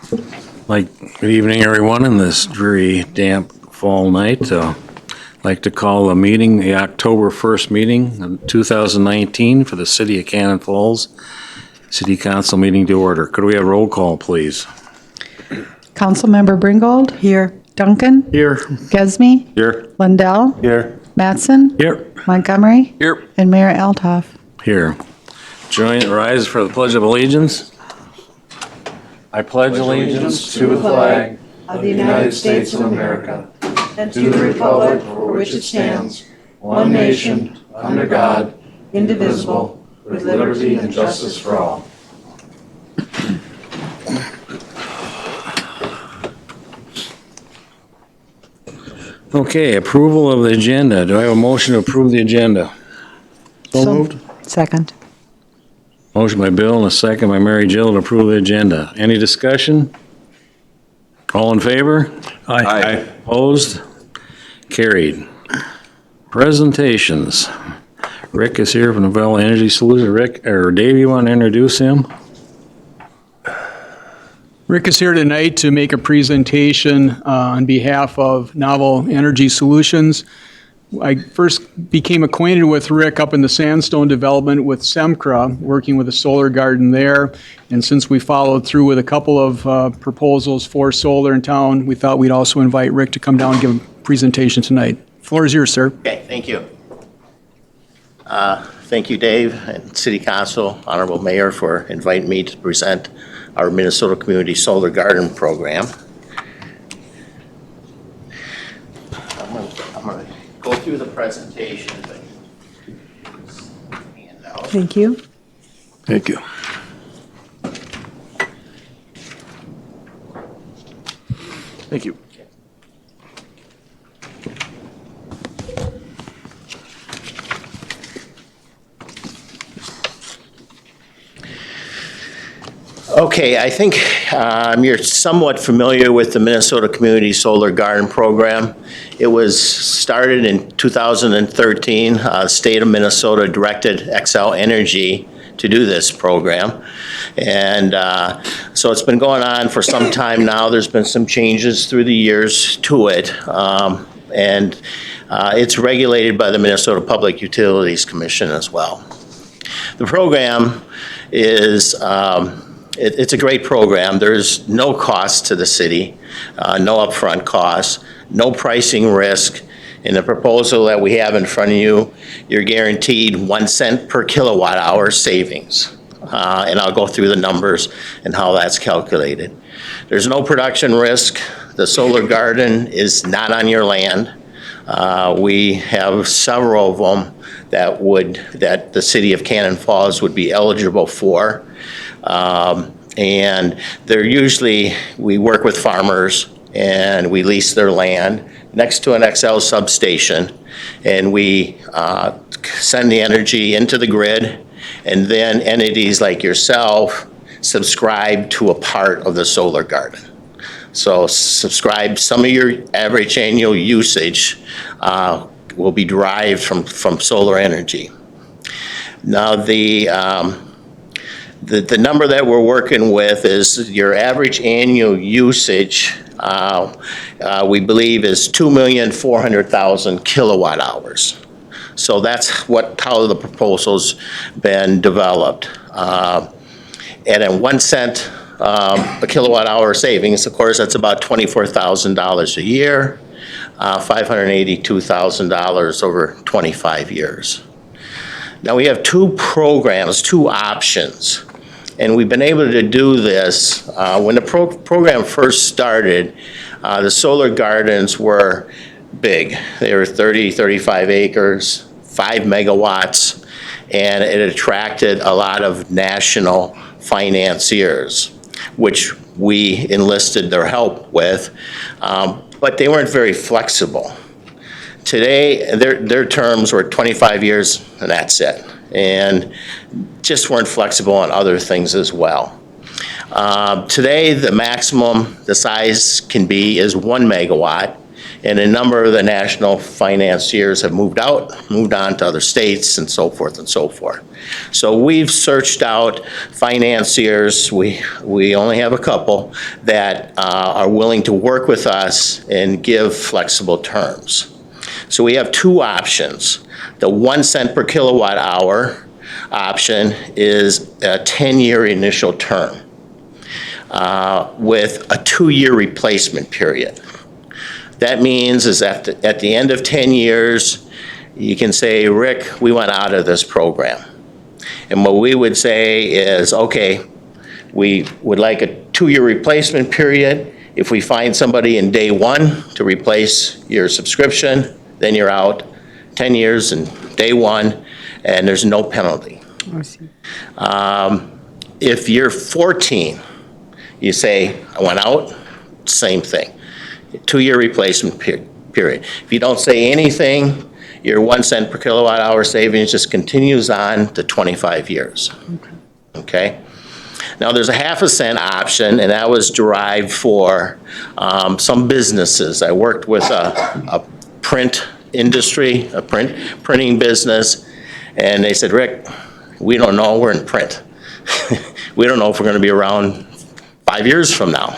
Good evening, everyone, in this dreary, damp fall night. I'd like to call the October 1st meeting of 2019 for the City of Cannon Falls City Council meeting to order. Could we have roll call, please? Councilmember Bringold. Here. Duncan. Here. Gesme. Here. Lundell. Here. Mattson. Here. Montgomery. Here. And Mayor Altoff. Here. Rise for the Pledge of Allegiance. I pledge allegiance to the flag of the United States of America and to the republic for which it stands, one nation, under God, indivisible, with liberty and justice for all. Okay, approval of the agenda. Do I have a motion to approve the agenda? So moved. Second. Motion by Bill and a second by Mary Jill to approve the agenda. Any discussion? All in favor? Aye. Opposed? Carried. Presentations. Rick is here from Novella Energy Solutions. Rick, or Dave, you want to introduce him? Rick is here tonight to make a presentation on behalf of Novel Energy Solutions. I first became acquainted with Rick up in the Sandstone development with Semcra, working with a solar garden there. And since we followed through with a couple of proposals for solar in town, we thought we'd also invite Rick to come down and give a presentation tonight. Floor is yours, sir. Okay, thank you. Thank you, Dave, and City Council, Honorable Mayor, for inviting me to present our Minnesota Community Solar Garden Program. I'm going to go through the presentation. Thank you. Thank you. Thank you. Okay, I think you're somewhat familiar with the Minnesota Community Solar Garden Program. It was started in 2013. The state of Minnesota directed Xcel Energy to do this program. And so it's been going on for some time now. There's been some changes through the years to it. And it's regulated by the Minnesota Public Utilities Commission as well. The program is it's a great program. There's no cost to the city, no upfront costs, no pricing risk. In the proposal that we have in front of you, you're guaranteed 1 cent per kilowatt hour savings. And I'll go through the numbers and how that's calculated. There's no production risk. The solar garden is not on your land. We have several of them that the city of Cannon Falls would be eligible for. And they're usually, we work with farmers and we lease their land next to an Xcel substation, and we send the energy into the grid, and then entities like yourself subscribe to a part of the solar garden. So subscribe, some of your average annual usage will be derived from solar energy. Now the number that we're working with is your average annual usage, we believe is 2,400,000 kilowatt hours. So that's how the proposal's been developed. And at 1 cent a kilowatt hour savings, of course, that's about $24,000 a year, $582,000 over 25 years. Now we have two programs, two options. And we've been able to do this. When the program first started, the solar gardens were big. They were 30, 35 acres, 5 megawatts, and it attracted a lot of national financiers, which we enlisted their help with, but they weren't very flexible. Today, their terms were 25 years, and that's it. And just weren't flexible on other things as well. Today, the maximum the size can be is 1 megawatt, And a number of the national financiers have moved on to other states and so forth and so forth. So we've searched out financiers, we only have a couple, that are willing to work with us and give flexible terms. So we have two options. The 1 cent per kilowatt hour option is a 10-year initial term with a 2-year replacement period. That means is at the end of 10 years, you can say, Rick, we went out of this program. And what we would say is, okay, we would like a 2-year replacement period. If we find somebody in day 1 to replace your subscription, then you're out 10 years and day 1, and there's no penalty. I see. If you're 14, you say, I went out, same thing. 2-year replacement period. If you don't say anything, your 1 cent per kilowatt hour savings just continues on to 25 years. Okay? Now, there's a half a cent option, and that was derived for some businesses. I worked with a print industry, a printing business, and they said, Rick, we don't know, we're in print. We don't know if we're going to be around 5 years from now.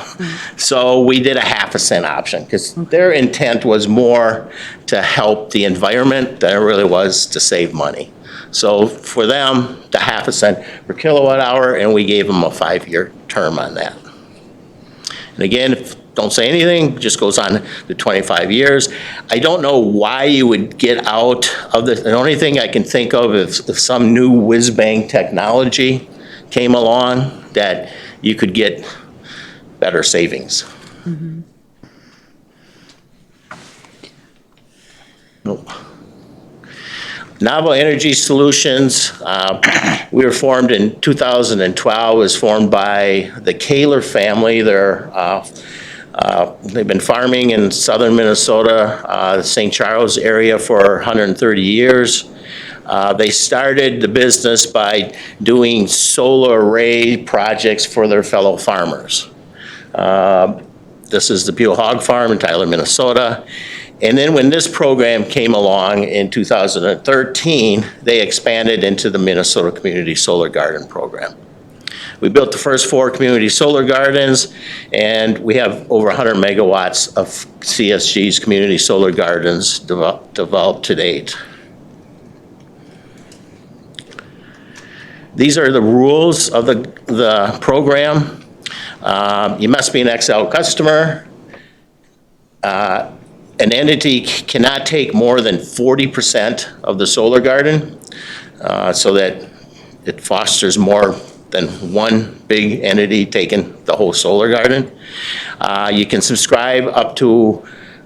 So we did a half a cent option because their intent was more to help the environment than it really was to save money. So for them, the half a cent per kilowatt hour, and we gave them a 5-year term on that. And again, if don't say anything, just goes on to 25 years. I don't know why you would get out of this. The only thing I can think of is if some new whiz-bang technology came along that you could get better savings. Nope. Novel Energy Solutions, we were formed in 2012, was formed by the Kaler family. They've been farming in southern Minnesota, the St. Charles area for 130 years. They started the business by doing solar array projects for their fellow farmers. This is the Buell Hog Farm in Tyler, Minnesota. And then when this program came along in 2013, they expanded into the Minnesota Community Solar Garden Program. We built the first 4 community solar gardens, and we have over 100 megawatts of CSG's community solar gardens developed to date. These are the rules of the program. You must be an XL customer. An entity cannot take more than 40% of the solar garden so that it fosters more than one big entity taking the whole solar garden. You can subscribe up to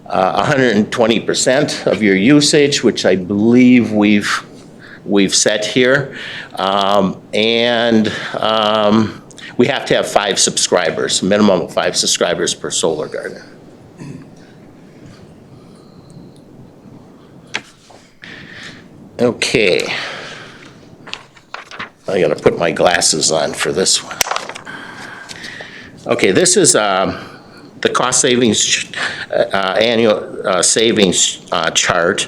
120% of your usage, which I believe we've set here. We have to have 5 subscribers, minimum of 5 subscribers per solar garden. Okay. I gotta put my glasses on for this one. Okay, this is the cost savings, annual savings chart.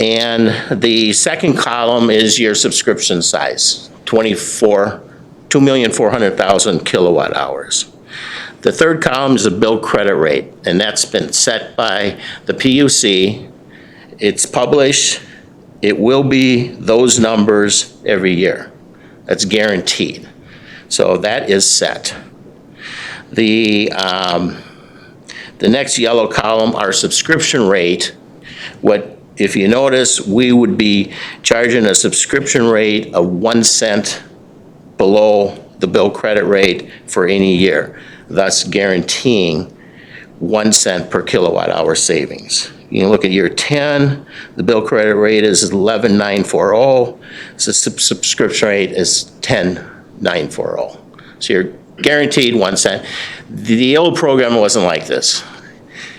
And the second column is your subscription size, 2,400,000 kilowatt hours. The third column is the bill credit rate, and that's been set by the PUC. It's published. It will be those numbers every year. That's guaranteed. So that is set. The next yellow column, our subscription rate. If you notice, we would be charging a subscription rate of 1 cent below the bill credit rate for any year, thus guaranteeing 1 cent per kilowatt hour savings. You can look at year 10, the bill credit rate is 11,940. So the subscription rate is 10,940. So you're guaranteed 1 cent. The old program wasn't like this.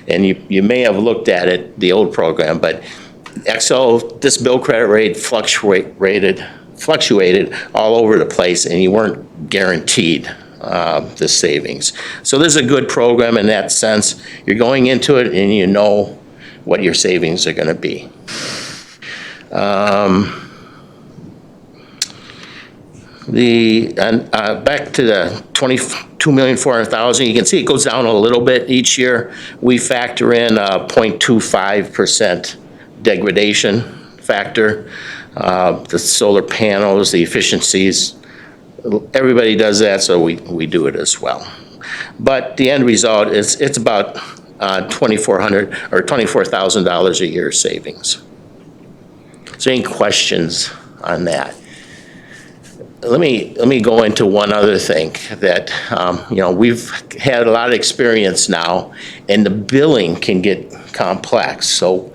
And you may have looked at it, the old program, but XL, this bill credit rate fluctuated all over the place, and you weren't guaranteed the savings. So this is a good program in that sense. You're going into it and you know what your savings are going to be. Back to the 22,400,000, you can see it goes down a little bit each year. We factor in a 0.25% degradation factor. The solar panels, the efficiencies, everybody does that, so we do it as well. But the end result is it's about $2,400 or $24,000 a year savings. So any questions on that? Let me go into one other thing that, we've had a lot of experience now, and the billing can get complex. So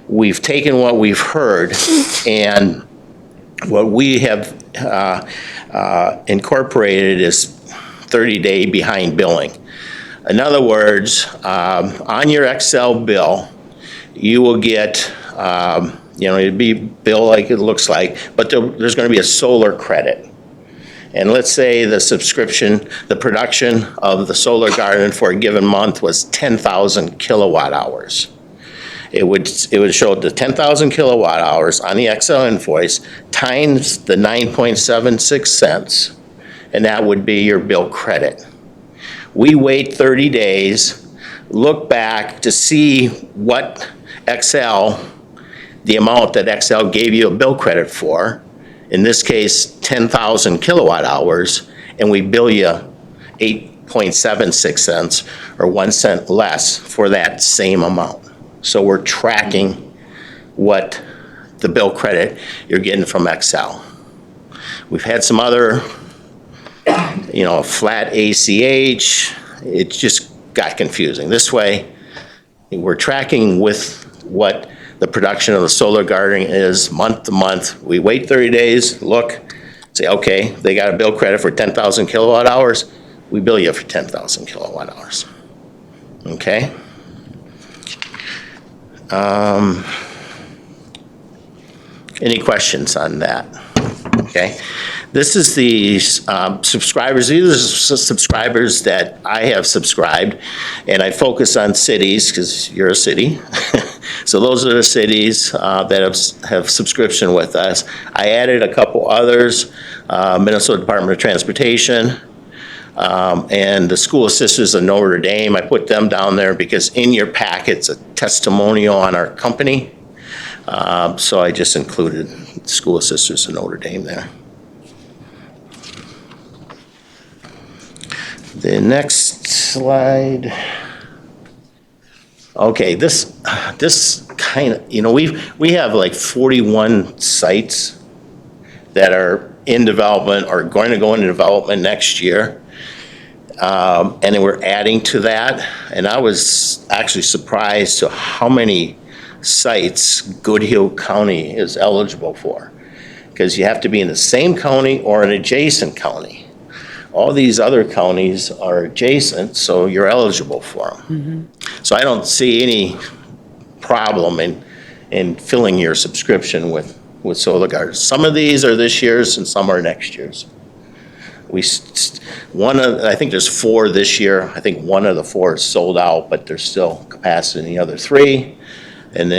we've taken what we've heard, and what we have incorporated is 30-day behind billing. In other words, on your Excel bill, you will get, it'd be bill like it looks like, but there's going to be a solar credit. And let's say the subscription, the production of the solar garden for a given month was 10,000 kilowatt hours. It would show the 10,000 kilowatt hours on the Excel invoice times the 9.76 cents, and that would be your bill credit. We wait 30 days, look back to see what the amount that Excel gave you a bill credit for, in this case, 10,000 kilowatt hours, and we bill you 8.76 cents or 1 cent less for that same amount. So we're tracking what the bill credit you're getting from Excel. We've had some other, flat ACH. It just got confusing. This way, we're tracking with what the production of the solar garden is month to month. We wait 30 days, look, say, okay, they got a bill credit for 10,000 kilowatt hours. We bill you for 10,000 kilowatt hours. Okay? Any questions on that? Okay. This is the subscribers. These are subscribers that I have subscribed, and I focus on cities because you're a city. So those are the cities that have subscription with us. I added a couple others, Minnesota Department of Transportation, and the School Sisters of Notre Dame. I put them down there because in your packet's a testimonial on our company. So I just included School Sisters of Notre Dame there. The next slide. Okay, this kind of, we have like 41 sites that are in development or going to go into development next year. And then we're adding to that. And I was actually surprised to how many sites Goodhue County is eligible for. Because you have to be in the same county or an adjacent county. All these other counties are adjacent, so you're eligible for them. Mm-hmm. So I don't see any problem in filling your subscription with solar gardens. Some of these are this year's and some are next year's. I think there's 4 this year. I think 1 of the 4 is sold out, but there's still capacity in the other 3. And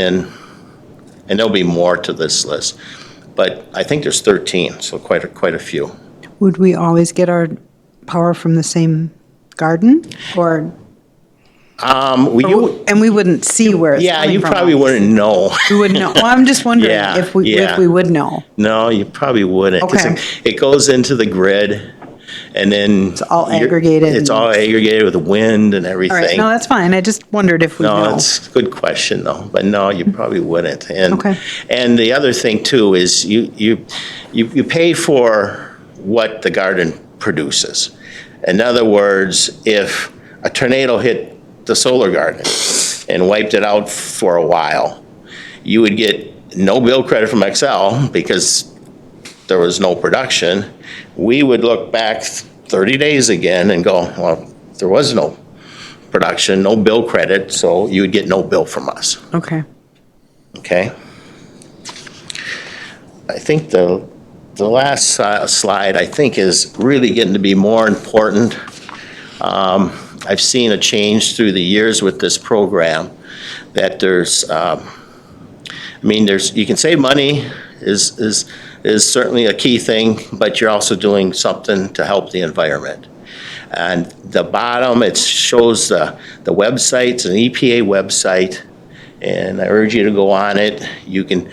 there'll be more to this list. But I think there's 13, so quite a few. Would we always get our power from the same garden, or? And we wouldn't see where it's coming from. Yeah, you probably wouldn't know. We wouldn't know. Well, I'm just wondering if we would know. No, you probably wouldn't. 'Cause Okay. it goes into the grid, and then It's all aggregated. It's all aggregated with the wind and everything. All right, no, that's fine. I just wondered if we know. No, it's a good question though, but no, you probably wouldn't. Okay. And the other thing too is you pay for what the garden produces. In other words, if a tornado hit the solar garden and wiped it out for a while, you would get no bill credit from Excel because there was no production. We would look back 30 days again and go, well, there was no production, no bill credit, so you would get no bill from us. Okay. Okay? I think the the last slide, I think, is really getting to be more important. I've seen a change through the years with this program, that there's, you can save money is certainly a key thing, but you're also doing something to help the environment. And the bottom, it shows the website. It's an EPA website, and I urge you to go on it. You can,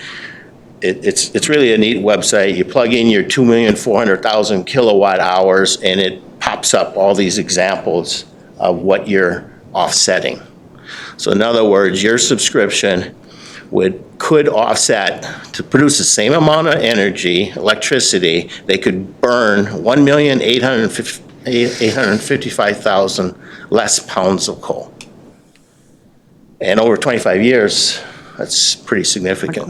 it's really a neat website. You plug in your 2,400,000 kilowatt hours, and it pops up all these examples of what you're offsetting. So in other words, your subscription could offset, to produce the same amount of energy, electricity, they could burn 1,855,000 less pounds of coal. And over 25 years, that's pretty significant.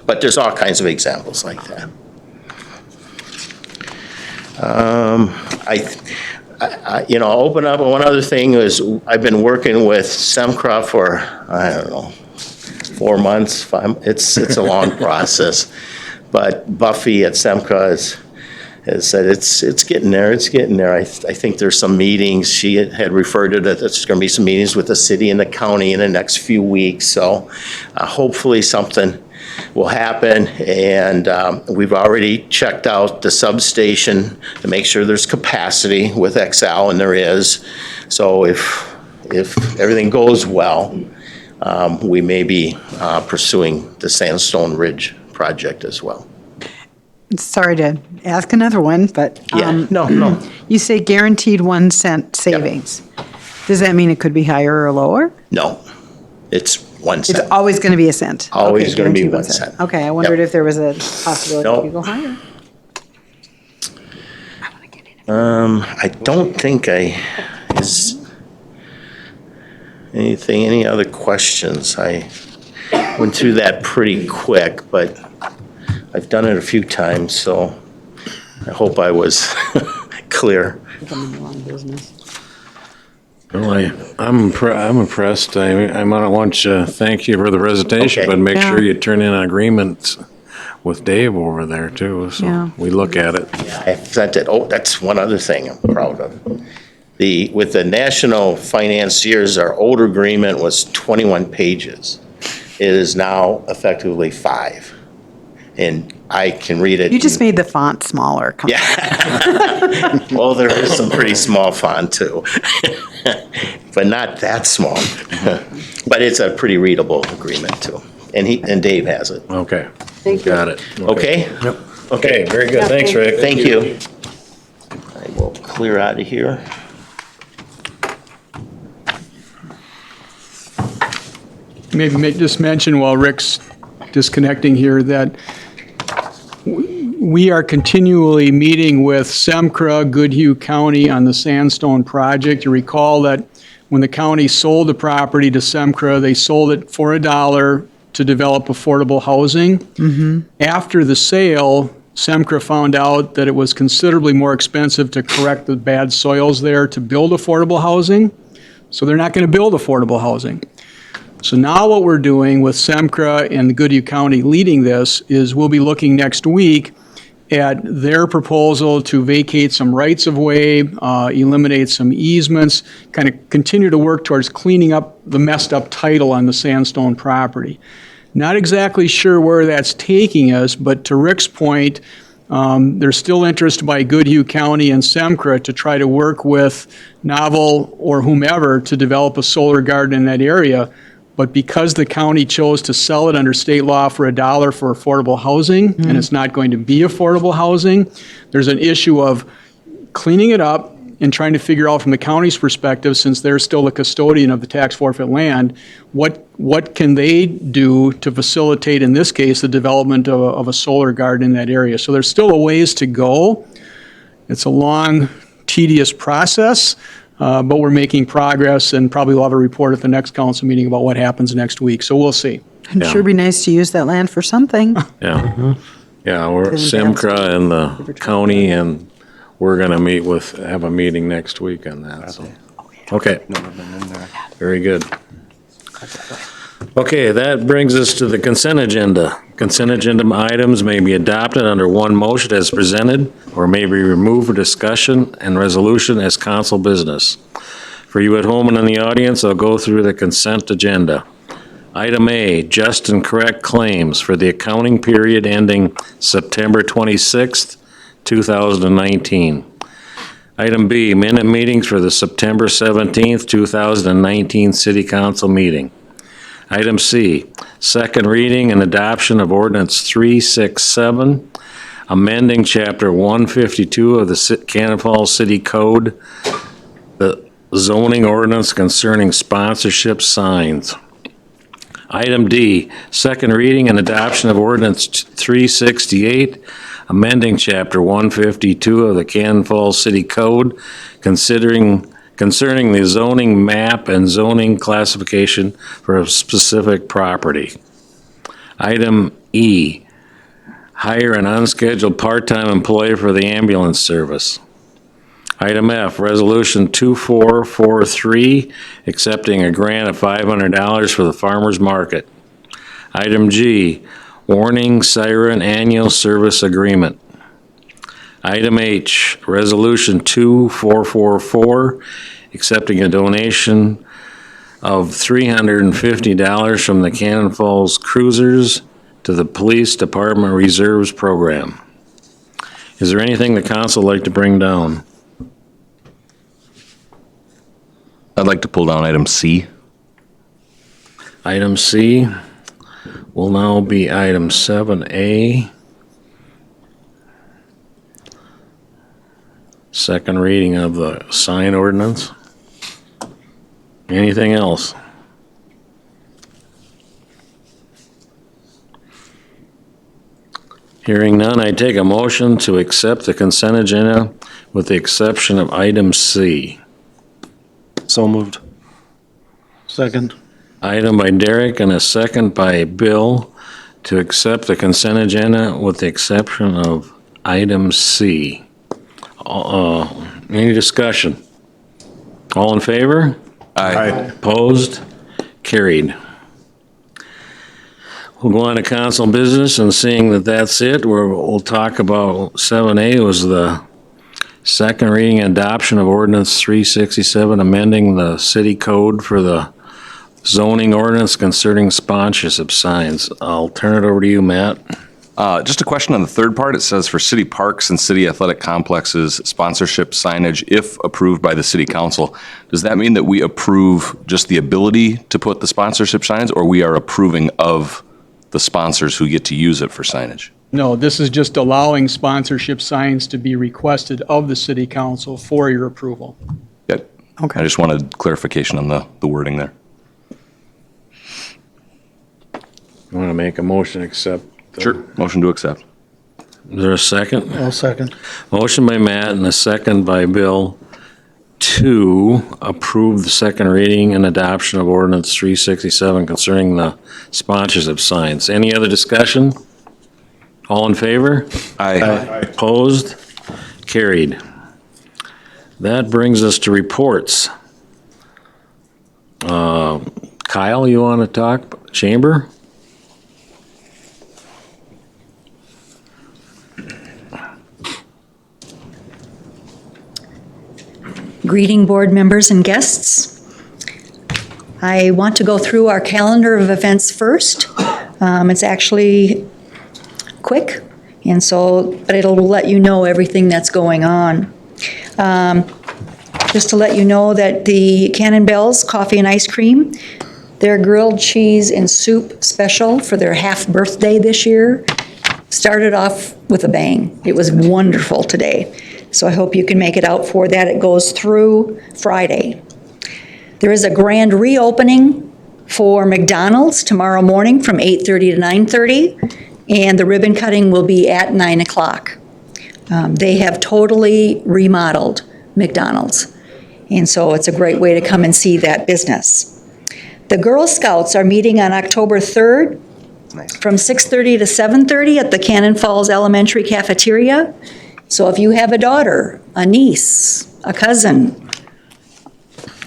But there's all kinds of examples like that. I'll open up, one other thing is, I've been working with SEMCRA for, I don't know, 4 months, it's a long process. But Buffy at SEMCRA has said it's getting there, I think there's some meetings, she had referred to that there's gonna be some meetings with the city and the county in the next few weeks, so hopefully something will happen. And we've already checked out the substation to make sure there's capacity with Xcel, and there is. So if everything goes well, we may be pursuing the Sandstone Ridge project as well. Sorry to ask another one, but No. you say guaranteed 1 cent savings. Does that mean it could be higher or lower? No, it's 1 It's cent. always going to be a cent. Always Okay, gonna be guaranteed 1 cent. Okay, I wondered Yep. if there was a possibility it Nope. could go higher. I don't think any other questions? I went through that pretty quick, but I've done it a few times, so I hope I was clear. Well, I'm impressed. I want to thank you for the presentation, Okay. but make sure Yeah. you turn in agreements with Dave over there too, so Yeah. we look at it. I sent it, that's one other thing I'm proud of. With the national financiers, our old agreement was 21 pages. It is now effectively 5. And I can read it. You just made the font smaller. Come on. Well, there is some pretty small font too, but not that small. But it's a pretty readable agreement too, and Dave has it. Okay. Got it. Okay? Yep. Okay, very good. Thanks, Rick. Thank you. I will clear out of here. Maybe just mention while Rick's disconnecting here that we are continually meeting with SEMCRA, Goodhue County on the Sandstone project. You recall that when the county sold the property to SEMCRA, they sold it for $1 to develop affordable housing. After the sale, SEMCRA found out that it was considerably more expensive to correct the bad soils there to build affordable housing. So they're not going to build affordable housing. So now what we're doing with SEMCRA and Goodhue County leading this is we'll be looking next week at their proposal to vacate some rights-of-way, eliminate some easements, kind of continue to work towards cleaning up the messed-up title on the Sandstone property. Not exactly sure where that's taking us, but to Rick's point, there's still interest by Goodhue County and SEMCRA to try to work with Novel or whomever to develop a solar garden in that area. But because the county chose to sell it under state law for $1 for affordable housing, and it's not going to be affordable housing, there's an issue of cleaning it up and trying to figure out from the county's perspective, since they're still the custodian of the tax forfeit land, what can they do to facilitate, in this case, the development of a solar garden in that area. So there's still a ways to go. It's a long, tedious process. But we're making progress, and probably we'll have a report at the next council meeting about what happens next week, so we'll see. It'd sure be nice to use that land for something. Yeah. Yeah, we're Then SEMCRA and the county, and we're going to have a meeting next week on that, so. Okay. Very good. Okay, that brings us to the consent agenda. Consent agenda items may be adopted under one motion as presented, or may be removed for discussion and resolution as council business. For you at home and in the audience, I'll go through the consent agenda. Item A, just and correct claims for the accounting period ending September 26th, 2019. Item B, minute meetings for the September 17th, 2019 City Council meeting. Item C, second reading and adoption of ordinance 367, amending chapter 152 of the Cannon Falls City Code, the zoning ordinance concerning sponsorship signs. Item D, second reading and adoption of ordinance 368, amending chapter 152 of the Cannon Falls City Code concerning the zoning map and zoning classification for a specific property. Item E, hire an unscheduled part-time employee for the ambulance service. Item F, resolution 2443, accepting a grant of $500 for the farmer's market. Item G, warning siren annual service agreement. Item H, resolution 2444, accepting a donation of $350 from the Cannon Falls Cruisers to the Police Department Reserves Program. Is there anything the council would like to bring down? I'd like to pull down item C. Item C will now be item 7A. Second reading of the sign ordinance. Anything else? Hearing none, I take a motion to accept the consent agenda with the exception of item C. So moved. Second. Item by Derek and a second by Bill to accept the consent agenda with the exception of item C. Any discussion? All in favor? Aye. Opposed? Carried. We'll go on to council business, and seeing that that's it, we'll talk about 7A was the second reading and adoption of ordinance 367, amending the city code for the zoning ordinance concerning sponsorship signs. I'll turn it over to you, Matt. Just a question on the third part. It says for city parks and city athletic complexes, sponsorship signage, if approved by the city council. Does that mean that we approve just the ability to put the sponsorship signs, or we are approving of the sponsors who get to use it for signage? No, this is just allowing sponsorship signs to be requested of the city council for your approval. Good. Okay. I just wanted clarification on the wording there. You want to make a motion to accept? Sure. Motion to accept. Is there a second? I'll second. Motion by Matt and a second by Bill to approve the second reading and adoption of ordinance 367 concerning the sponsorship signs. Any other discussion? All in favor? Aye. Opposed? Carried. That brings us to reports. Kyle, you want to talk? Chamber? Greeting board members and guests. I want to go through our calendar of events first. It's actually quick, but it'll let you know everything that's going on. Just to let you know that the Cannon Bells Coffee and Ice Cream, their grilled cheese and soup special for their half birthday this year started off with a bang. It was wonderful today. So I hope you can make it out for that. It goes through Friday. There is a grand reopening for McDonald's tomorrow morning from 8:30 to 9:30, and the ribbon cutting will be at 9 o'clock. They have totally remodeled McDonald's, and so it's a great way to come and see that business. The Girl Scouts are meeting on October 3rd from 6:30 to 7:30 at the Cannon Falls Elementary Cafeteria. So if you have a daughter, a niece, a cousin,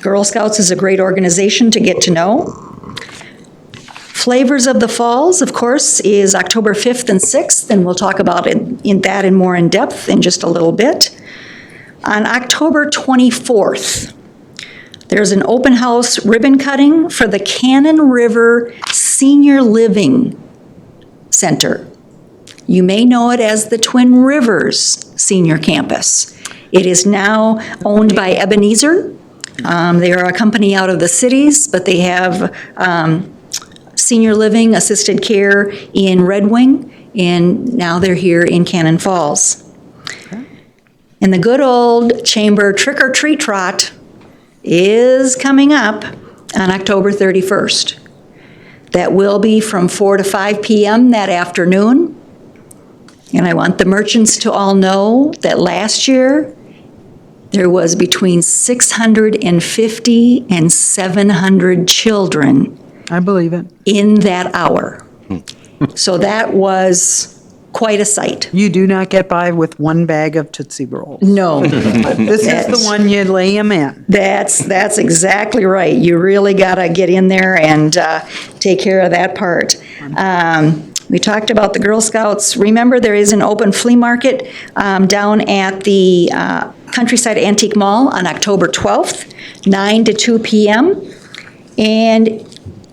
Girl Scouts is a great organization to get to know. Flavors of the Falls, of course, is October 5th and 6th, and we'll talk about it in more in depth in just a little bit. On October 24th, there's an open house ribbon cutting for the Cannon River Senior Living Center. You may know it as the Twin Rivers Senior Campus. It is now owned by Ebenezer. They are a company out of the cities, but they have senior living, assisted care in Red Wing, and now they're here in Cannon Falls. And the good old Chamber Trick or Treat Trot is coming up on October 31st. That will be from 4 to 5 p.m. that afternoon. And I want the merchants to all know that last year, there was between 650 and 700 children I believe it. in that hour. So that was quite a sight. You do not get by with one bag of Tootsie Rolls. No, This is the one you lay them in. that's exactly right. You really got to get in there and take care of that part. We talked about the Girl Scouts. Remember, there is an open flea market down at the Countryside Antique Mall on October 12th, 9 to 2 p.m. And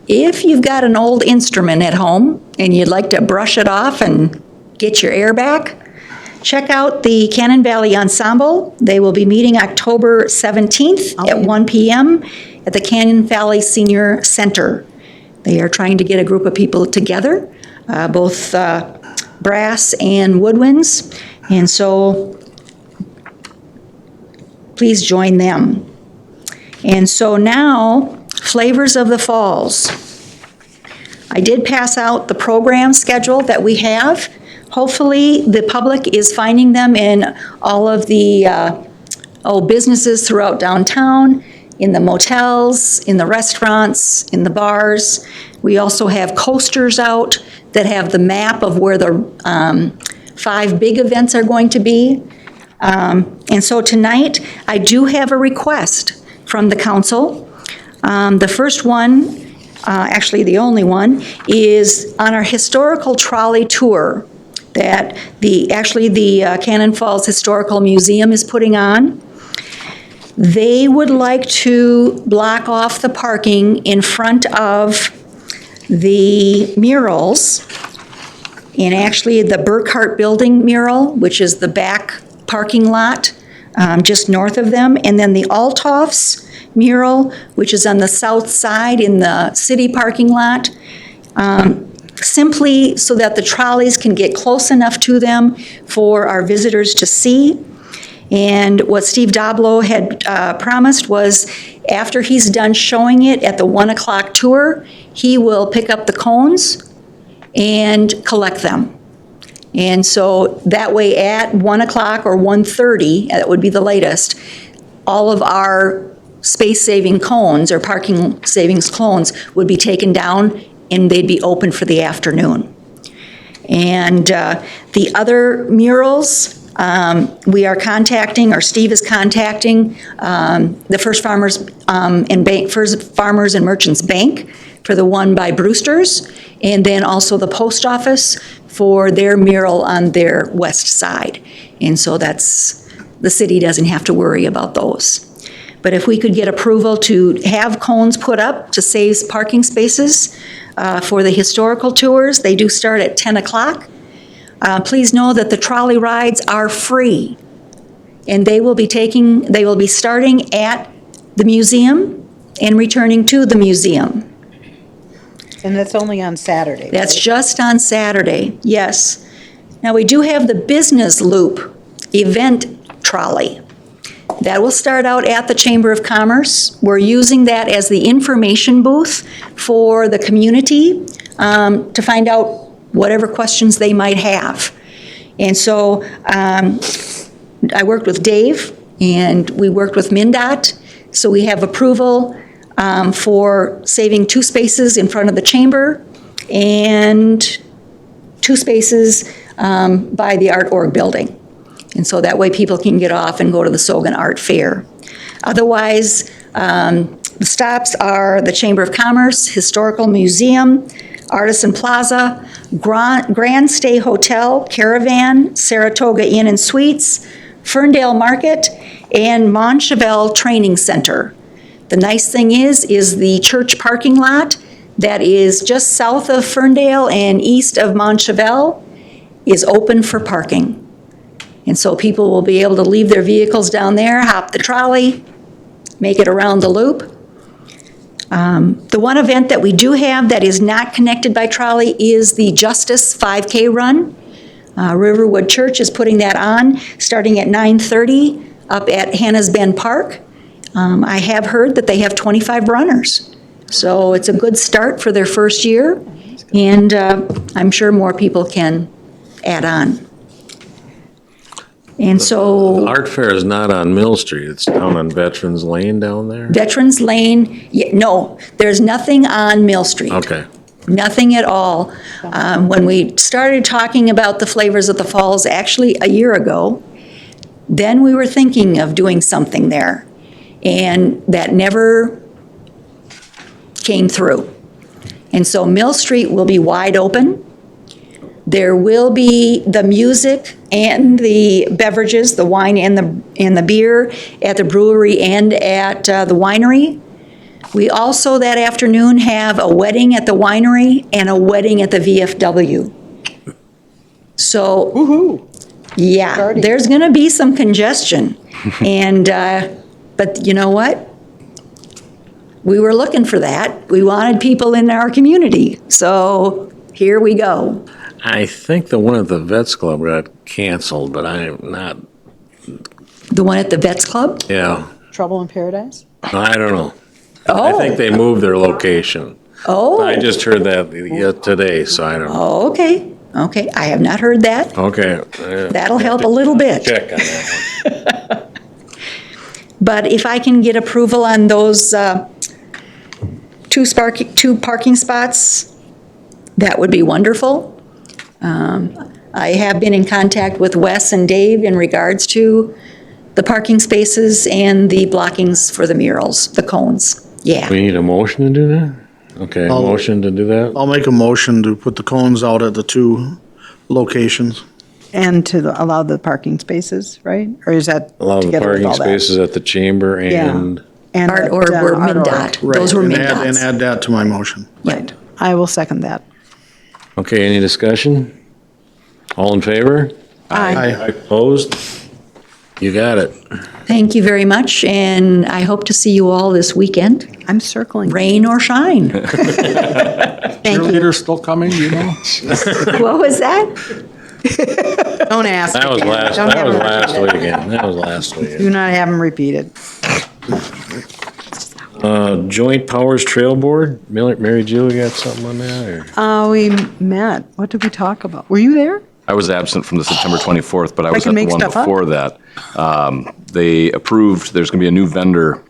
if you've got an old instrument at home and you'd like to brush it off and get your air back, check out the Cannon Valley Ensemble. They will be meeting October 17th at 1 p.m. at the Cannon Valley Senior Center. They are trying to get a group of people together, both brass and woodwinds, and so please join them. And so now, Flavors of the Falls. I did pass out the program schedule that we have. Hopefully, the public is finding them in all of the businesses throughout downtown, in the motels, in the restaurants, in the bars. We also have coasters out that have the map of where the 5 big events are going to be. And so tonight, I do have a request from the council. The first one, actually the only one, is on our historical trolley tour that the Cannon Falls Historical Museum is putting on. They would like to block off the parking in front of the murals, and actually the Burkhart Building mural, which is the back parking lot just north of them, and then the Althoff's mural, which is on the south side in the city parking lot, simply so that the trolleys can get close enough to them for our visitors to see. And what Steve Doblo had promised was after he's done showing it at the 1 o'clock tour, he will pick up the cones and collect them. And so that way at 1 o'clock or 1:30, that would be the latest, all of our space-saving cones or parking savings cones would be taken down and they'd be open for the afternoon. And the other murals, we are contacting, or Steve is contacting, the First Farmers and Merchants Bank for the one by Brewster's, and then also the post office for their mural on their west side. And so the city doesn't have to worry about those. But if we could get approval to have cones put up to save parking spaces for the historical tours, they do start at 10 o'clock. Please know that the trolley rides are free, and they will be starting at the museum and returning to the museum. And that's only on Saturday. That's just on Saturday, yes. Now, we do have the Business Loop event trolley. That will start out at the Chamber of Commerce. We're using that as the information booth for the community to find out whatever questions they might have. And so I worked with Dave, and we worked with MnDOT, so we have approval for saving 2 spaces in front of the chamber and 2 spaces by the Art Org building. And so that way people can get off and go to the Sogan Art Fair. Otherwise, the stops are the Chamber of Commerce, Historical Museum, Artisan Plaza, Grand Stay Hotel, Caravan, Saratoga Inn and Suites, Ferndale Market, and Moncheval Training Center. The nice thing is the church parking lot that is just south of Ferndale and east of Moncheval is open for parking. And so people will be able to leave their vehicles down there, hop the trolley, make it around the loop. The one event that we do have that is not connected by trolley is the Justice 5K Run. Riverwood Church is putting that on, starting at 9:30 up at Hannah's Bend Park. I have heard that they have 25 runners. So it's a good start for their first year, and I'm sure more people can add on. And so Art Fair is not on Mill Street, it's down on Veterans Lane down there? Veterans Lane, no, there's nothing on Mill Street. Okay. Nothing at all. When we started talking about the Flavors of the Falls, actually a year ago, then we were thinking of doing something there. And that never came through. And so Mill Street will be wide open. There will be the music and the beverages, the wine and the beer at the brewery and at the winery. We also that afternoon have a wedding at the winery and a wedding at the VFW. So, yeah, there's going to be some congestion. And, but you know what? We were looking for that. We wanted people in our community. So here we go. I think the one at the Vets Club got canceled, but I'm not, The one at the Vets Club? yeah, Trouble in Paradise? I don't know. I Oh, think they moved their location. oh, I just heard that today, so I don't know. oh, okay, okay. I have not heard that. Okay. That'll help a little bit. Check on that one. But if I can get approval on those two parking spots, that would be wonderful. I have been in contact with Wes and Dave in regards to the parking spaces and the blockings for the murals, the cones. Yeah. We need a motion to do that? Okay, I'll- motion to do that? I'll make a motion to put the cones out at the two locations. And to allow the parking spaces, right? Or is that Allow the together with parking all that? spaces at the chamber and, And Art at, or were Art or. MinDOT. Right, Those were and MinDOTs. add that to my motion. Right. I will second that. okay, any discussion? All in favor? Aye. Opposed? You got it. Thank you very much, and I hope to see you all this weekend, I'm circling. rain or shine. Thank you. Cheerleaders still coming, you know? What was that? Don't ask. That was again. last, Don't that have was them last repeated. weekend. That was last Do weekend. not have them repeated. Joint Powers Trail Board, Mary Jill, you got something on that, or? We met. What did we talk about? Were you there? I was absent from the September 24th, but I was can at the make one stuff up. before that. They approved, there's going to be a new vendor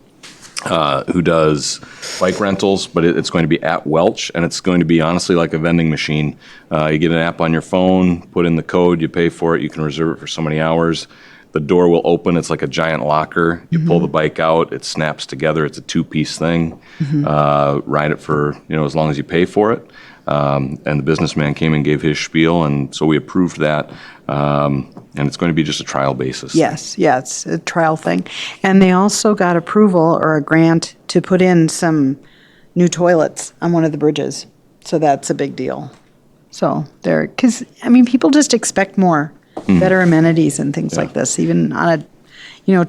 who does bike rentals, but it's going to be at Welch, and it's going to be honestly like a vending machine. You get an app on your phone, put in the code, you pay for it, you can reserve it for so many hours. The door will open, it's like a giant locker. You pull the bike out, it snaps together, it's a two-piece thing. Ride it for, as long as you pay for it. And the businessman came and gave his spiel, and so we approved that. And it's going to be just a trial basis. Yes, yeah, it's a trial thing. And they also got approval or a grant to put in some new toilets on one of the bridges. So that's a big deal. So there, because, people just expect more, better amenities and things like this, even on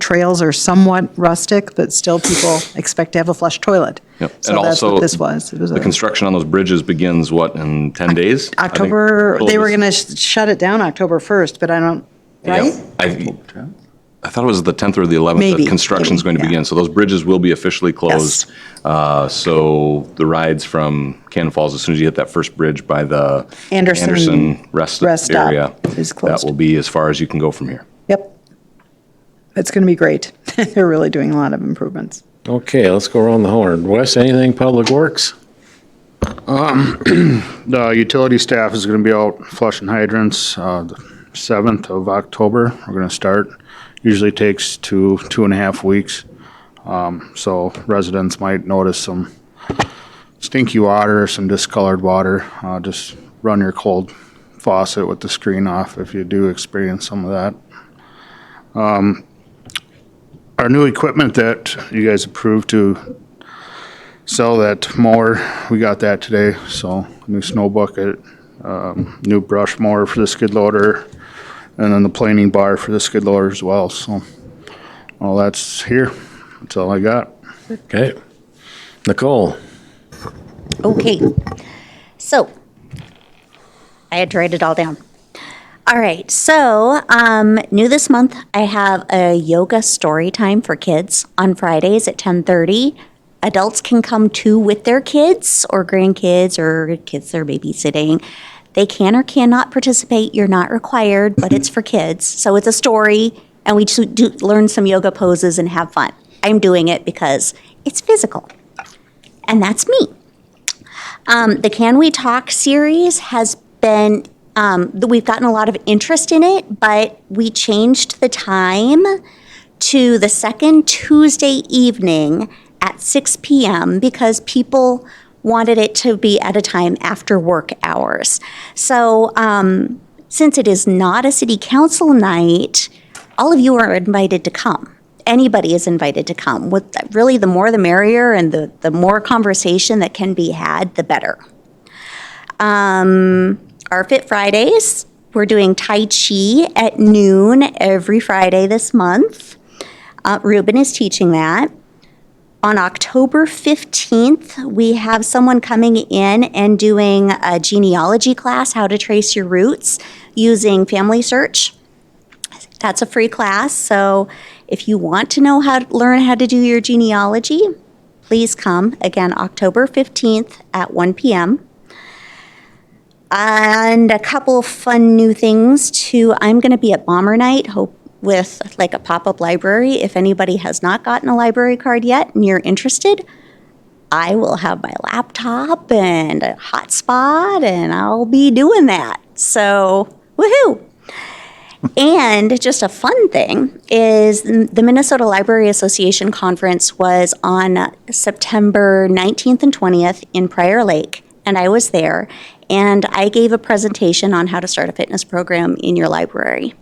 trails are somewhat rustic, but still people expect to have a flush toilet. Yep. So And that's also, what this was. It was the construction on those bridges begins, in 10 days? I think? October, they were Told going us. to shut it down October 1st, but I don't, right? Yeah. I thought it was the 10th or the 11th Maybe, that construction's maybe, going to yeah. begin. So those bridges will be officially closed. So the rides from Cannon Falls, as soon as you hit that first bridge by the Anderson rest rest stop area, is closed. that will be as far as you can go from here. Yep. It's going to be great. They're really doing a lot of improvements. Okay, let's go around the horn. Wes, anything Public Works? The utility staff is going to be out flushing hydrants, the 7th of October. We're going to start. Usually takes 2.5 weeks. So residents might notice some stinky water or some discolored water, just run your cold faucet with the screen off if you do experience some of that. Our new equipment that you guys approved to sell, that mower, we got that today. So new snow bucket, new brush mower for the skid loader, and then the planing bar for the skid loader as well. So all that's here. That's all I got. Okay. Nicole? Okay, so I had to write it all down. All right, so new this month, I have a yoga story time for kids on Fridays at 10:30. Adults can come too with their kids or grandkids or kids they're babysitting. They can or cannot participate. You're not required, but it's for kids. So it's a story, and we just do learn some yoga poses and have fun. I'm doing it because it's physical, and that's me. The Can We Talk series has been, we've gotten a lot of interest in it, but we changed the time to the second Tuesday evening at 6 p.m. because people wanted it to be at a time after work hours. So since it is not a city council night, all of you are invited to come. Anybody is invited to come. With really, the more the merrier, and the more conversation that can be had, the better. Our Fit Fridays, we're doing Tai Chi at noon every Friday this month. Ruben is teaching that. On October 15th, we have someone coming in and doing a genealogy class, how to trace your roots using Family Search. That's a free class, so if you want to know how to learn how to do your genealogy, please come. Again, October 15th at 1 p.m. And a couple of fun new things too. I'm going to be at Bomber Night with like a pop-up library. If anybody has not gotten a library card yet and you're interested, I will have my laptop and a hotspot, and I'll be doing that. So, woohoo! And just a fun thing is the Minnesota Library Association Conference was on September 19th and 20th in Prior Lake, and I was there, and I gave a presentation on how to start a fitness program in your library.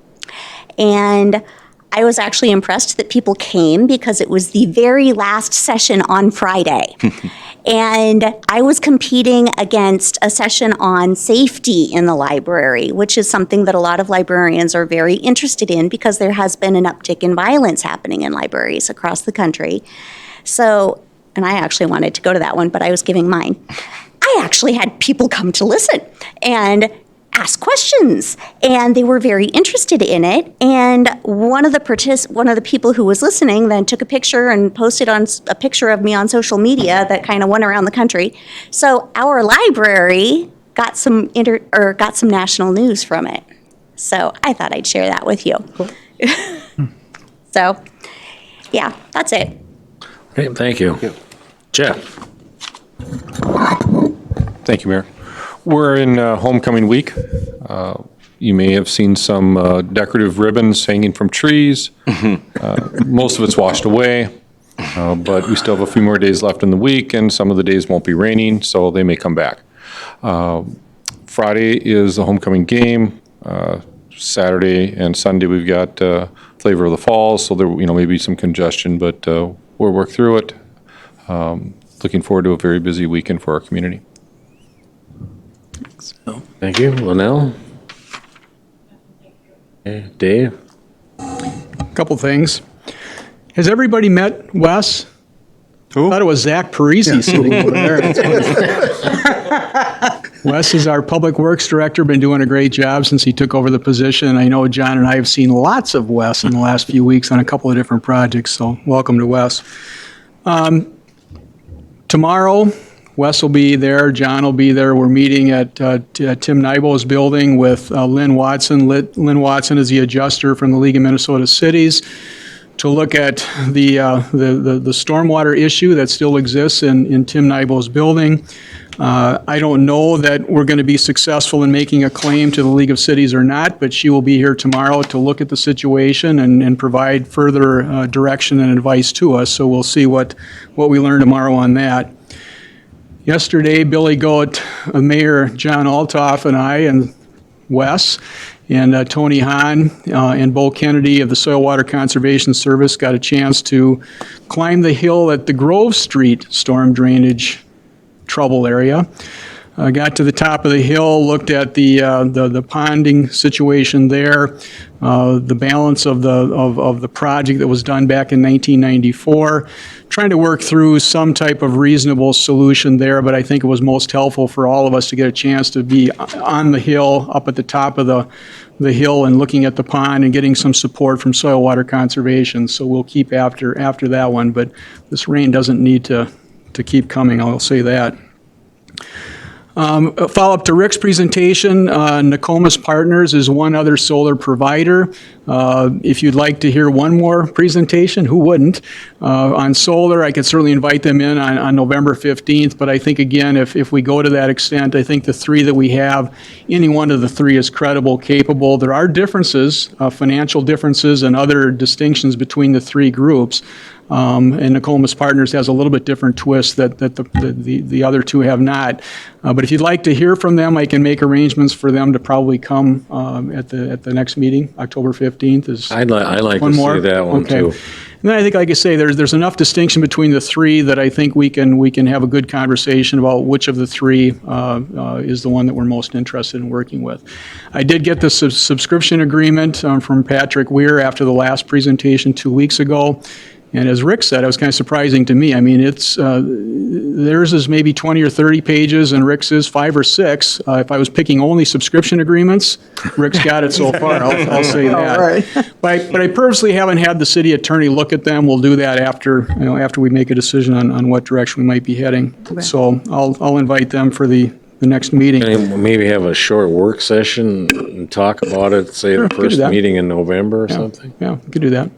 And I was actually impressed that people came because it was the very last session on Friday. And I was competing against a session on safety in the library, which is something that a lot of librarians are very interested in because there has been an uptick in violence happening in libraries across the country. So, and I actually wanted to go to that one, but I was giving mine. I actually had people come to listen and ask questions, and they were very interested in it. And one of the people who was listening then took a picture and posted on a picture of me on social media that kind of went around the country. So our library got some national news from it. So I thought I'd share that with you. Cool. So, yeah, that's it. Okay, thank you. Jeff? Thank you, Mayor. We're in homecoming week. You may have seen some decorative ribbons hanging from trees. Most of it's washed away, but we still have a few more days left in the week, and some of the days won't be raining, so they may come back. Friday is the homecoming game. Saturday and Sunday we've got Flavor of the Falls, so there may be some congestion, but we'll work through it. Looking forward to a very busy weekend for our community. Thank you. Linnell? Okay, Dave? Couple things. Has everybody met Wes? Who? I thought it was Zach Parisi sitting over there. Wes is our Public Works Director, been doing a great job since he took over the position. I know John and I have seen lots of Wes in the last few weeks on a couple of different projects, so welcome to Wes. Tomorrow, Wes will be there, John will be there. We're meeting at Tim Nybo's building with Lynn Watson. Lynn Watson is the adjuster from the League of Minnesota Cities to look at the stormwater issue that still exists in Tim Nybo's building. I don't know that we're going to be successful in making a claim to the League of Cities or not, but she will be here tomorrow to look at the situation and provide further direction and advice to us. So we'll see what we learn tomorrow on that. Yesterday, Billy Goat, Mayor John Altoff, and I, and Wes, and Tony Hahn, and Bo Kennedy of the Soil Water Conservation Service got a chance to climb the hill at the Grove Street storm drainage trouble area. Got to the top of the hill, looked at the ponding situation there, the balance of the project that was done back in 1994, trying to work through some type of reasonable solution there, but I think it was most helpful for all of us to get a chance to be on the hill, up at the top of the hill and looking at the pond and getting some support from Soil Water Conservation. So we'll keep after that one, but this rain doesn't need to keep coming, I'll say that. A follow-up to Rick's presentation, Nokomis Partners is one other solar provider. If you'd like to hear one more presentation, who wouldn't? On solar, I could certainly invite them in on November 15th, but I think, again, if we go to that extent, I think the three that we have, any one of the three is credible, capable. There are differences, financial differences and other distinctions between the three groups. And Nokomis Partners has a little bit different twist that the other two have not. But if you'd like to hear from them, I can make arrangements for them to probably come at the next meeting, October 15th. I'd like one to more? see that one Okay. too. And then I think, like I say, there's enough distinction between the three that I think we can have a good conversation about which of the three is the one that we're most interested in working with. I did get the subscription agreement from Patrick Weir after the last presentation 2 weeks ago. And as Rick said, it was kind of surprising to me. I mean, it's theirs is maybe 20 or 30 pages, and Rick's is 5 or 6. If I was picking only subscription agreements, Rick's got it so far. I'll say that. right. But I purposely haven't had the city attorney look at them. We'll do that after we make a decision on what direction we might be heading. So I'll invite them for the next meeting. And maybe have a short work session and talk about it, say Sure, the we could do first that. meeting in November or Yeah, something. Yeah, we could do that.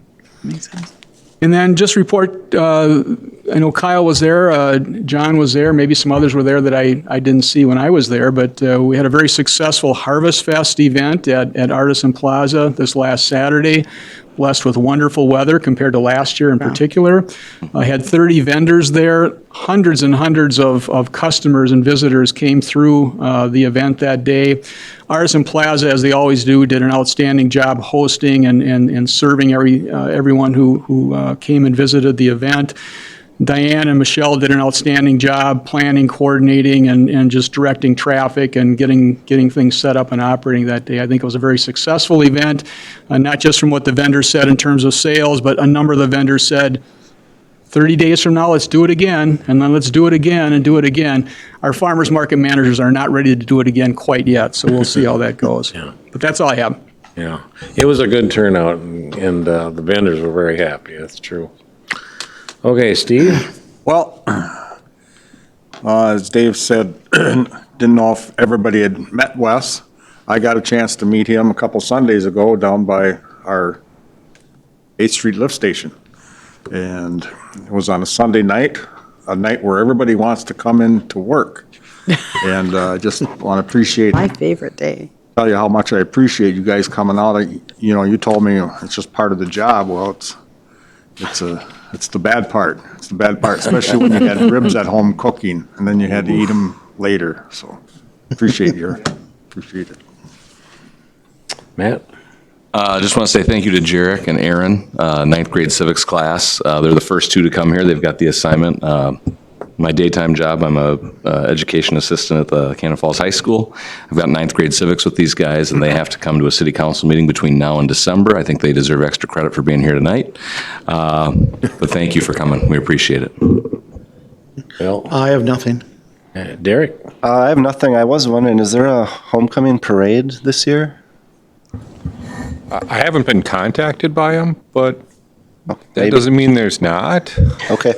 Makes sense. And then just report, I know Kyle was there, John was there, maybe some others were there that I didn't see when I was there, but we had a very successful Harvest Fest event at Artisan Plaza this last Saturday, blessed with wonderful weather compared to last year in particular. I had 30 vendors there, hundreds and hundreds of customers and visitors came through the event that day. Artisan Plaza, as they always do, did an outstanding job hosting and serving everyone who came and visited the event. Diane and Michelle did an outstanding job planning, coordinating, and just directing traffic and getting things set up and operating that day. I think it was a very successful event, not just from what the vendors said in terms of sales, but a number of the vendors said, 30 days from now, let's do it again, and then let's do it again and do it again. Our farmers market managers are not ready to do it again quite yet, so we'll see how that goes. Yeah. But that's all I have. Yeah, it was a good turnout, and the vendors were very happy, that's true. Okay, Steve? Well, as Dave said, didn't know if everybody had met Wes. I got a chance to meet him a couple Sundays ago down by our 8th Street lift station. And it was on a Sunday night, a night where everybody wants to come in to work. And I just want to appreciate, My favorite day. tell you how much I appreciate you guys coming out. You know, you told me it's just part of the job. Well, it's the bad part. It's the bad part, especially when you had ribs at home cooking and then you had to eat them later. So appreciate it. Matt? I just want to say thank you to Jarek and Aaron, ninth grade civics class. They're the first two to come here. They've got the assignment. My daytime job, I'm a education assistant at the Cannon Falls High School. I've got ninth grade civics with these guys, and they have to come to a city council meeting between now and December. I think they deserve extra credit for being here tonight. But thank you for coming. We appreciate it. Bill? I have nothing. Derek? I have nothing. I was wondering, is there a homecoming parade this year? I haven't been contacted by them, but that maybe. doesn't mean there's not. Okay.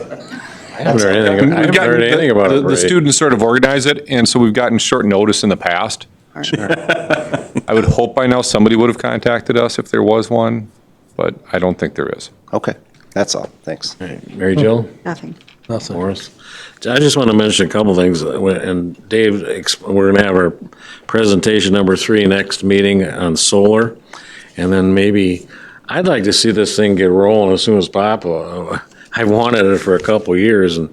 I haven't heard anything about it. The students sort of organize it, and so we've gotten short notice in the past. I would hope by now somebody would have contacted us if there was one, but I don't think there is. Okay. That's all. Thanks. Mary Jo? Nothing. Morris? I just want to mention a couple things, and Dave, we're going to have our presentation number 3 next meeting on solar, and then maybe, I'd like to see this thing get rolling as soon as possible. I wanted it for a couple years, and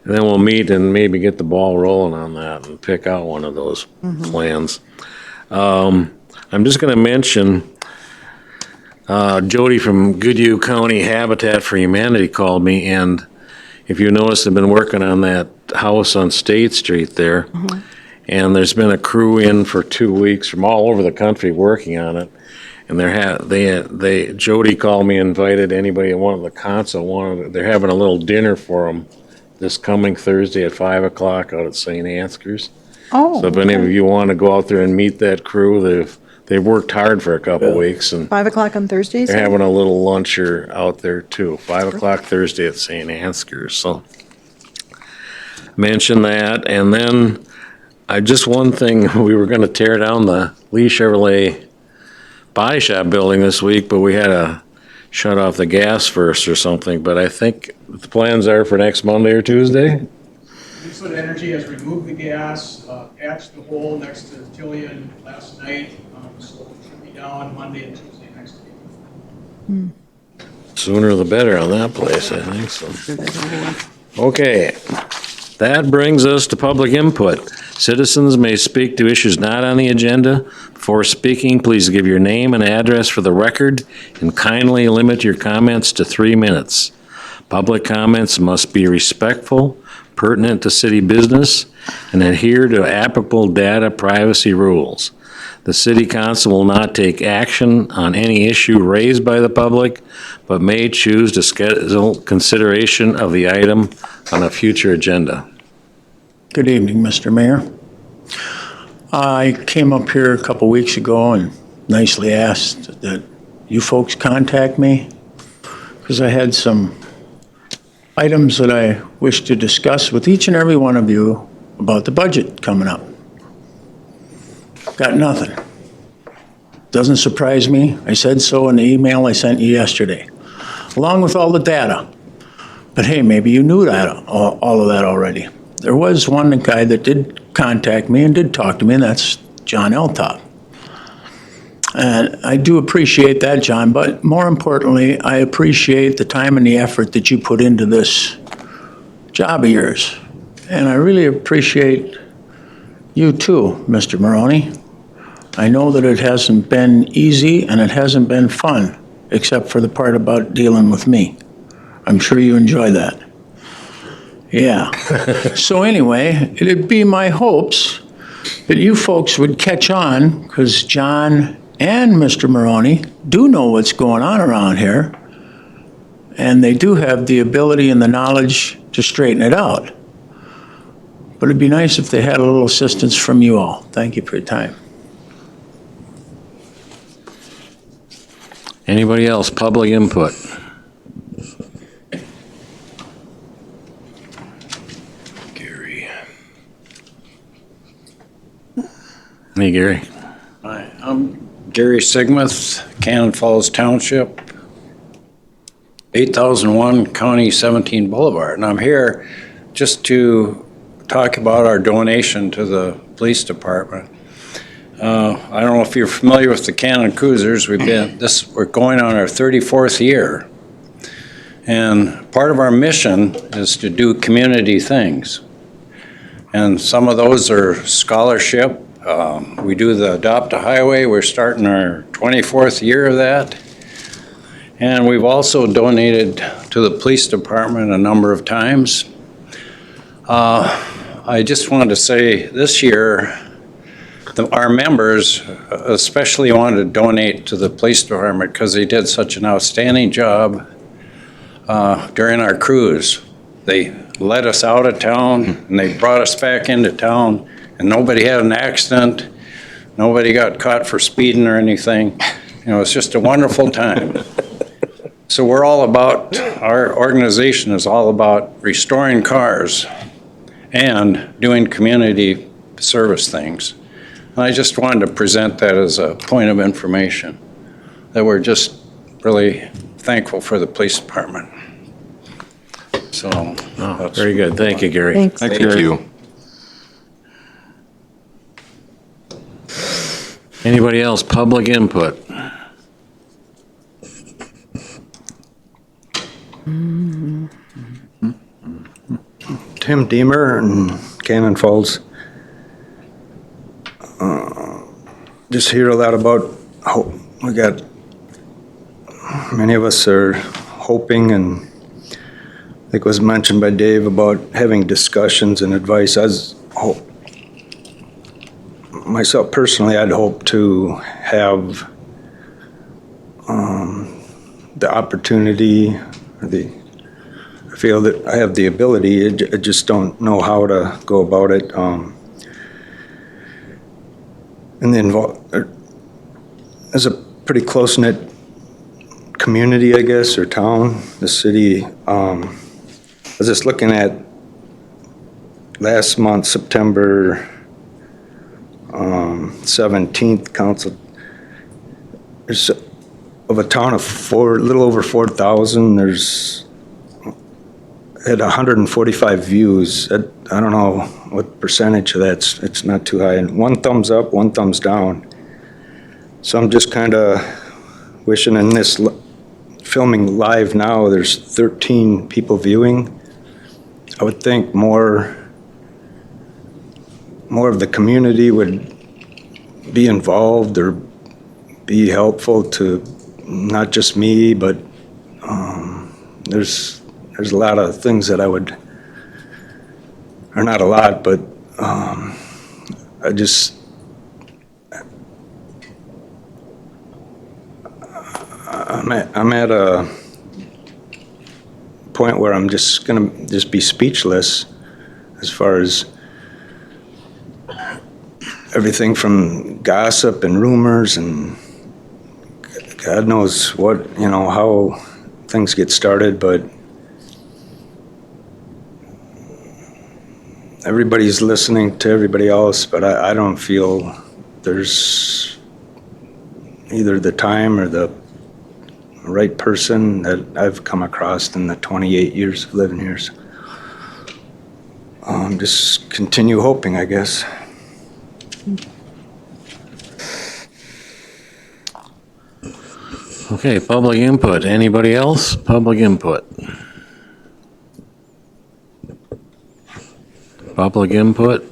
And then we'll meet and maybe get the ball rolling on that and pick out one of those plans. I'm just going to mention, Jody from Goodhue County Habitat for Humanity called me, and if you notice, I've been working on that house on State Street there. And there's been a crew in for 2 weeks from all over the country working on it. And Jody called me, invited anybody that wanted the council, they're having a little dinner for them this coming Thursday at 5 o'clock out at St. Ansgar's. Oh, So if any of you want to go out there and meet that crew, they've worked hard for a couple of weeks, and 5 o'clock on Thursdays? they're having a little luncher out there too, 5 o'clock Thursday at St. Ansgar's, so mention that. And then one thing, we were gonna tear down the Lee Chevrolet body shop building this week, but we had to shut off the gas first or something, but I think the plans are for next Monday or Tuesday. Leaflet Energy has removed the gas, patched the hole next to Tillian last night, so it should be down Monday and Tuesday next week. Sooner the better on that place, I think so. Okay, that brings us to public input. Citizens may speak to issues not on the agenda. Before speaking, please give your name and address for the record, and kindly limit your comments to 3 minutes. Public comments must be respectful, pertinent to city business, and adhere to applicable data privacy rules. The city council will not take action on any issue raised by the public, but may choose to schedule consideration of the item on a future agenda. Good evening, Mr. Mayor. I came up here a couple weeks ago and nicely asked that you folks contact me because I had some items that I wish to discuss with each and every one of you about the budget coming up. Got nothing. Doesn't surprise me. I said so in the email I sent you yesterday, along with all the data. But hey, maybe you knew that, all of that already. There was one guy that did contact me and did talk to me, and that's John Eltop. And I do appreciate that, John, but more importantly, I appreciate the time and the effort that you put into this job of yours. And I really appreciate you too, Mr. Maroney. I know that it hasn't been easy and it hasn't been fun, except for the part about dealing with me. I'm sure you enjoy that. Yeah. So anyway, it'd be my hopes that you folks would catch on, because John and Mr. Maroney do know what's going on around here, and they do have the ability and the knowledge to straighten it out. But it'd be nice if they had a little assistance from you all. Thank you for your time. Anybody else, public input? Gary. Hey, Gary. Hi, I'm Gary Sigmuth, Cannon Falls Township, 8001 County 17 Boulevard. And I'm here just to talk about our donation to the police department. I don't know if you're familiar with the Cannon Cruisers. We're going on our 34th year. And part of our mission is to do community things. And some of those are scholarship. We do the Adopt a Highway. We're starting our 24th year of that. And we've also donated to the police department a number of times. I just wanted to say this year, our members especially wanted to donate to the police department because they did such an outstanding job during our cruise. They let us out of town and they brought us back into town, and nobody had an accident. Nobody got caught for speeding or anything. You know, it's just a wonderful time. So we're all about, our organization is all about restoring cars and doing community service things. And I just wanted to present that as a point of information, that we're just really thankful for the police department. So. Very good. Thank you, Gary. Thanks. Thank you. Anybody else, public input? Tim Deemer in Cannon Falls. Just hear a lot about hope. We got, many of us are hoping, and I think it was mentioned by Dave about having discussions and advice. Myself personally, I'd hope to have the opportunity, I feel that I have the ability, I just don't know how to go about it. And there's a pretty close-knit community, I guess, or town, the city. I was just looking at last month, September 17th, council. There's of a town of little over 4,000. There's had 145 views. I don't know what percentage of that's. It's not too high. And one thumbs up, one thumbs down. So I'm just kind of wishing in this filming live now, there's 13 people viewing. I would think more of the community would be involved or be helpful to not just me, but there's a lot of things that I would, or not a lot, but I'm at a point where I'm just gonna be speechless as far as everything from gossip and rumors and God knows what, how things get started, but everybody's listening to everybody else, but I don't feel there's either the time or the right person that I've come across in the 28 years of living here. So, just continue hoping, I guess. Okay, public input. Anybody else? Public input. Public input.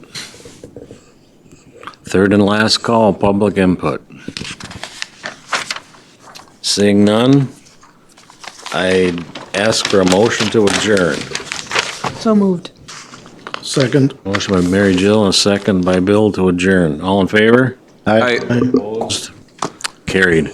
Third and last call, public input. Seeing none, I ask for a motion to adjourn. So moved. Second. Motion by Mary Jill and a second by Bill to adjourn. All in favor? Aye. Opposed? Carried.